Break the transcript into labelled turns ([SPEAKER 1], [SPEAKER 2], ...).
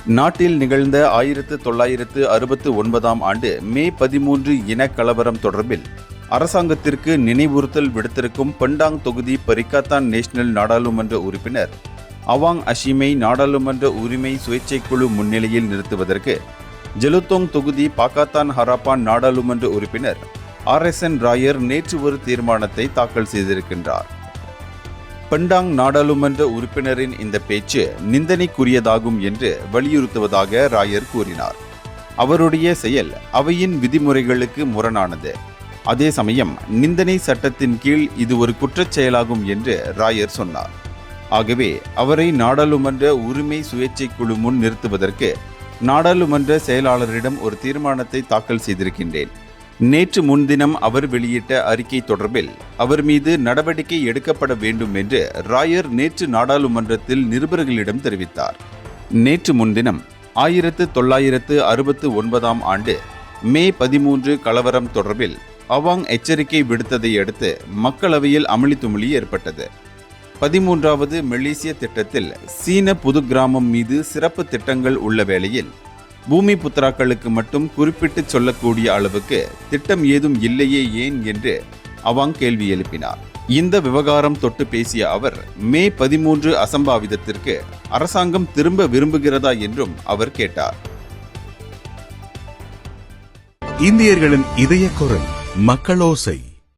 [SPEAKER 1] நாட்டில் நிகழ்ந்த 1969 ஆண்டு மே 13 இனக்கலவரம் தொடர்பில் அரசாங்கத்திற்கு நினைவுறுத்தல் விடுத்திருக்கும் பண்டாங் தொகுதி பரிக்காத்தான் நேஷனல் நாடாளுமன்ற உறுப்பினர் அவாங் அஷிமை நாடாளுமன்ற உரிமை சுயேட்சைக்குழு முன்னிலையில் நிறுத்துவதற்கு ஜெலுத்தோங் தொகுதி பாக்காத்தான் ஹராப்பான் நாடாளுமன்ற உறுப்பினர் RSN ராயர் நேற்று ஒரு தீர்மானத்தை தாக்கல் செய்திருக்கின்றார். பண்டாங் நாடாளுமன்ற உறுப்பினரின் இந்த பேச்சு நிந்தனைக்குரியதாகும் என்று வலியுறுத்துவதாக ராயர் கூறினார். அவருடைய செயல் அவையின் விதிமுறைகளுக்கு முரணானது. அதே சமயம் நிந்தனை சட்டத்தின் கீழ் இது ஒரு குற்றச் செயலாகும் என்று ராயர் சொன்னார். ஆகவே அவரை நாடாளுமன்ற உரிமை சுயேட்சை குழு முன் நிறுத்துவதற்கு நாடாளுமன்ற செயலாளரிடம் ஒரு தீர்மானத்தை தாக்கல் செய்திருக்கின்றேன். நேற்று முன்தினம் அவர் வெளியிட்ட அறிக்கை தொடர்பில் அவர் மீது நடவடிக்கை எடுக்கப்பட வேண்டும் என்று ராயர் நேற்று நாடாளுமன்றத்தில் நிருபர்களிடம் தெரிவித்தார். நேற்று முன்தினம் 1969 ஆண்டு மே 13 கலவரம் தொடர்பில் அவாங் எச்சரிக்கை விடுத்ததை அடுத்து மக்களவையில் அமளித்துமளி ஏற்பட்டது. 13வது மலேசிய திட்டத்தில் சீன புது கிராமம் மீது சிறப்பு திட்டங்கள் உள்ள வேளையில் பூமி புத்திராக்களுக்கு மட்டும் குறிப்பிட்டு சொல்லக்கூடிய அளவுக்கு திட்டம் ஏதும் இல்லையே ஏன் என்று அவாங் கேள்வி எழுப்பினார். இந்த விவகாரம் தொட்டு பேசிய அவர் மே 13 அசம்பாவிதத்திற்கு அரசாங்கம் திரும்ப விரும்புகிறதா என்றும் அவர் கேட்டார்.
[SPEAKER 2] இந்தியர்களின் இதய குரல் மக்களோசை.